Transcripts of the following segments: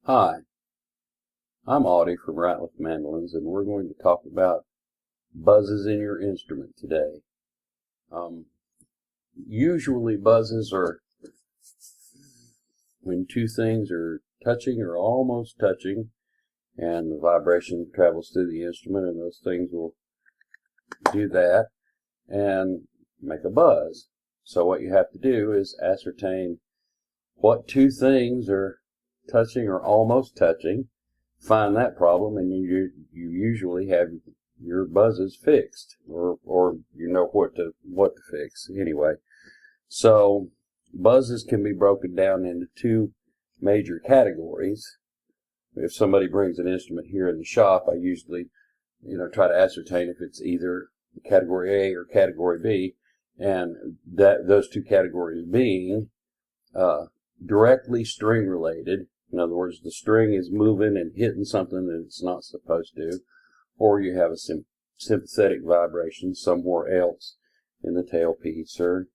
Hi, I'm Audie from Ratliff Mandolins, and we're going to talk about buzzes in your instrument today. Usually buzzes are when two things are touching or almost touching, and the vibration travels through the instrument, and those things will do that and make a buzz. So what you have to do is ascertain what two things are touching or almost touching, find that problem, and you usually have your buzzes fixed, or you know what to fix anyway. So buzzes can be broken down into two major categories. If somebody brings an instrument here in the shop, I usually try to ascertain if it's either category A or category B, and those two categories being directly string related. In other words, the string is moving and hitting something that it's not supposed to, or you have a sympathetic vibration somewhere else in the tailpiece or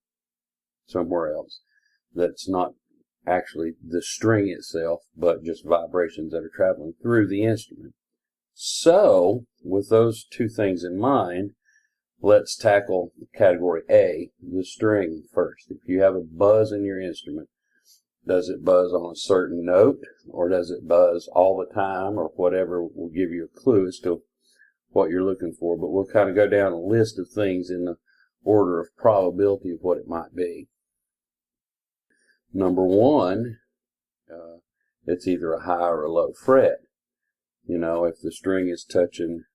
somewhere else that's not actually the string itself, but just vibrations that are traveling through the instrument. So, with those two things in mind, let's tackle category A, the string, first. If you have a buzz in your instrument, does it buzz on a certain note, or does it buzz all the time, or whatever will give you a clue as to what you're looking for? But we'll kind of go down a list of things in the order of probability of what it might be. Number one, it's either a high or a low fret. If the string is touching,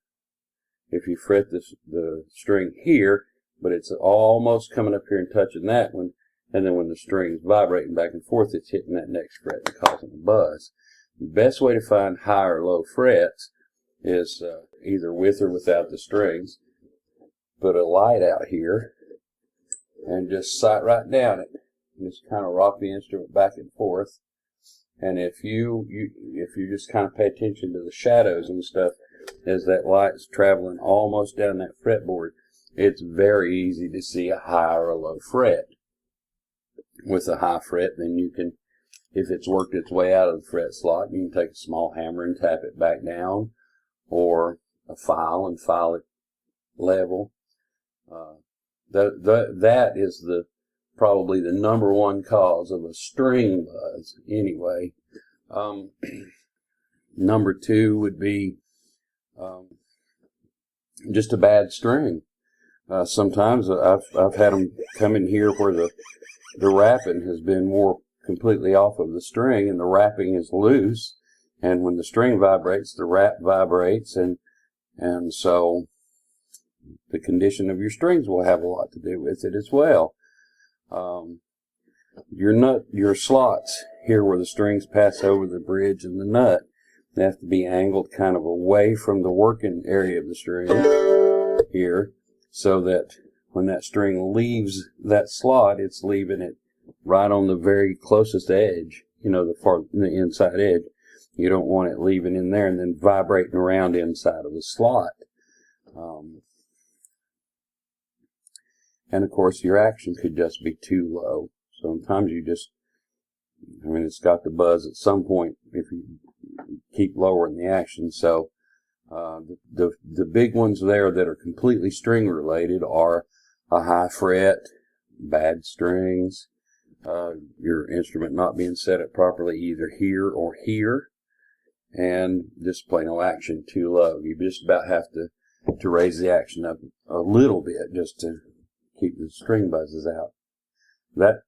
if you fret the string here, but it's almost coming up here and touching that one, and then when the string's vibrating back and forth, it's hitting that next fret and causing a buzz. The best way to find high or low frets is either with or without the strings. Put a light out here and just sight right down it. Just kind of rock the instrument back and forth. And if you just kind of pay attention to the shadows and stuff as that light's traveling almost down that fretboard, it's very easy to see a high or a low fret. With a high fret, then you can, if it's worked its way out of the fret slot, you can take a small hammer and tap it back down, or a file and file it level. That is probably the number one cause of a string buzz anyway. Number two would be just a bad string. Sometimes I've had them come in here where the wrapping has been more completely off of the string, and the wrapping is loose, and when the string vibrates, the wrap vibrates, and so the condition of your strings will have a lot to do with it as well. Your slots here where the strings pass over the bridge and the nut, they have to be angled kind of away from the working area of the string here, so that when that string leaves that slot, it's leaving it right on the very closest edge, the inside edge. You don't want it leaving in there and then vibrating around inside of the slot. And of course, your action could just be too low. Sometimes it's got to buzz at some point if you keep lowering the action. So the big ones there that are completely string related are a high fret, bad strings, your instrument not being set up properly either here or here, and just plain no action too low. You just about have to raise the action up a little bit just to keep the string buzzes out. That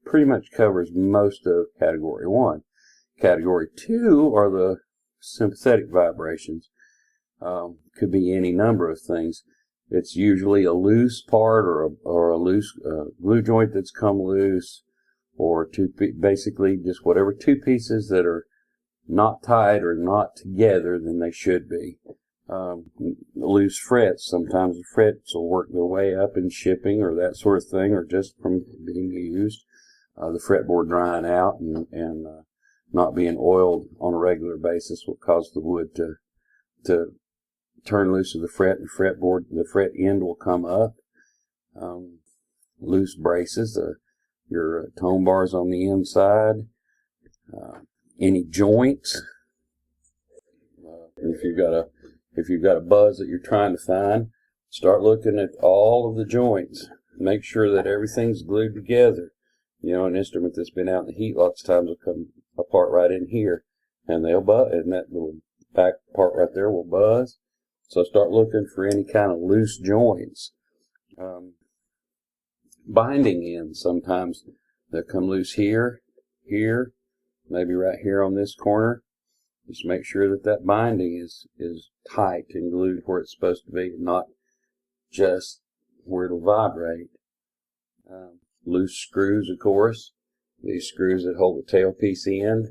pretty much covers most of category one. Category two are the sympathetic vibrations. Could be any number of things. It's usually a loose part or a loose glue joint that's come loose, or basically just whatever two pieces that are not tied or not together than they should be. Loose frets, sometimes the frets will work their way up in shipping or that sort of thing, or just from being used. The fretboard drying out and not being oiled on a regular basis will cause the wood to turn loose of the fret, and the fret end will come up. Loose braces, your tone bars on the inside, any joints If you've got a buzz that you're trying to find, start looking at all of the joints. Make sure that everything's glued together. You know, an instrument that's been out in the heat lots of times will come apart right in here, and they'll buzz, and that little back part right there will buzz. So start looking for any kind of loose joints. Binding ends, sometimes they'll come loose here, maybe right here on this corner. Just make sure that that binding is tight and glued where it's supposed to be, not just where it'll vibrate. Loose screws, of course. These screws that hold the tailpiece in,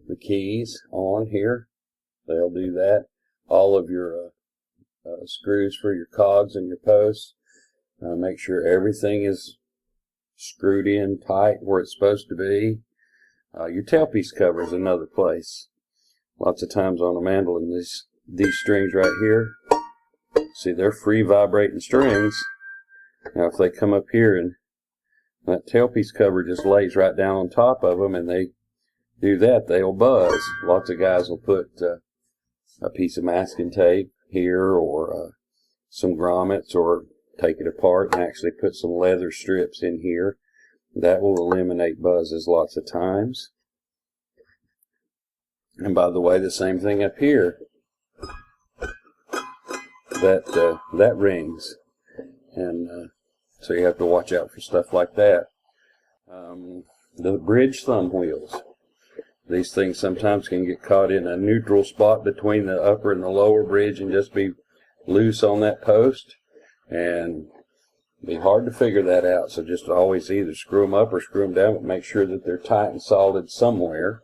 the keys on here, they'll do that. All of your screws for your cogs and your posts. Make sure everything is screwed in tight where it's supposed to be. Your tailpiece cover is another place. Lots of times on a mandolin, these strings right here, see, they're free vibrating strings. Now if they come up here and that tailpiece cover just lays right down on top of them and they do that, they'll buzz. Lots of guys will put a piece of masking tape here, or some grommets, or take it apart and actually put some leather strips in here. That will eliminate buzzes lots of times. And by the way, the same thing up here. That rings, and so you have to watch out for stuff like that. The bridge thumb wheels. These things sometimes can get caught in a neutral spot between the upper and the lower bridge and just be loose on that post, and be hard to figure that out. So just always either screw them up or screw them down, but make sure that they're tight and solid somewhere.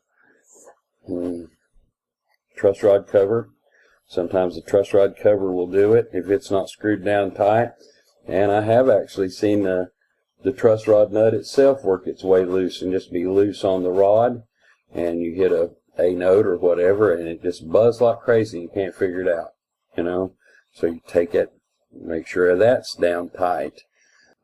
Truss rod cover. Sometimes the truss rod cover will do it if it's not screwed down tight. And I have actually seen the truss rod nut itself work its way loose and just be loose on the rod, and you hit a note or whatever and it just buzzes like crazy. You can't figure it out, you know. So you take it, make sure that's down tight.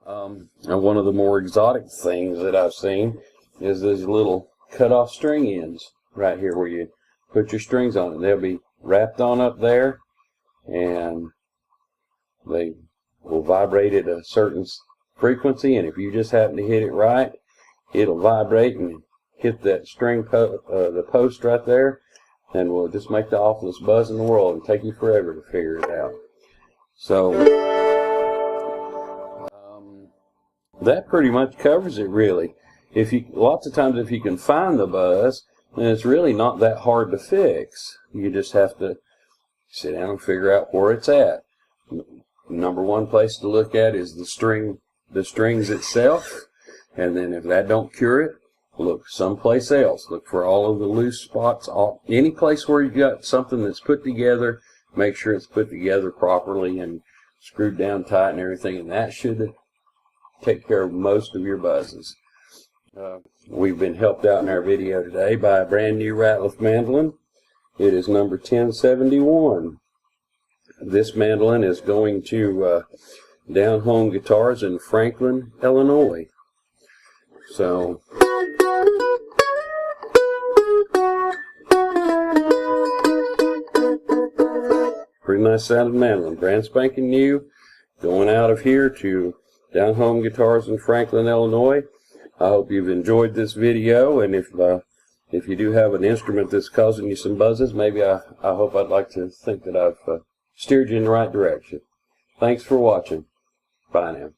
And one of the more exotic things that I've seen is these little cut off string ends right here where you put your strings on it. They'll be wrapped on up there, and they will vibrate at a certain frequency, and if you just happen to hit it right, it'll vibrate and hit that string the post right there, and will just make the awfulest buzz in the world and take you forever to figure it out. So that pretty much covers it, really. Lots of times if you can find the buzz, then it's really not that hard to fix. You just have to sit down and figure out where it's at. Number one place to look at is the strings itself, and then if that don't cure it, look someplace else. Look for all of the loose spots. Any place where you got something that's put together, make sure it's put together properly and screwed down tight and everything, and that should take care of most of your buzzes. We've been helped out in our video today by a brand new Ratliff mandolin. It is number 1071. This mandolin is going to Down Home Guitars in Franklin, Illinois. So pretty nice sounding mandolin, brand spanking new, going out of here to Down Home Guitars in Franklin, Illinois. I hope you've enjoyed this video, and if you do have an instrument that's causing you some buzzes, maybe I'd like to think that I've steered you in the right direction. Thanks for watching. Bye now.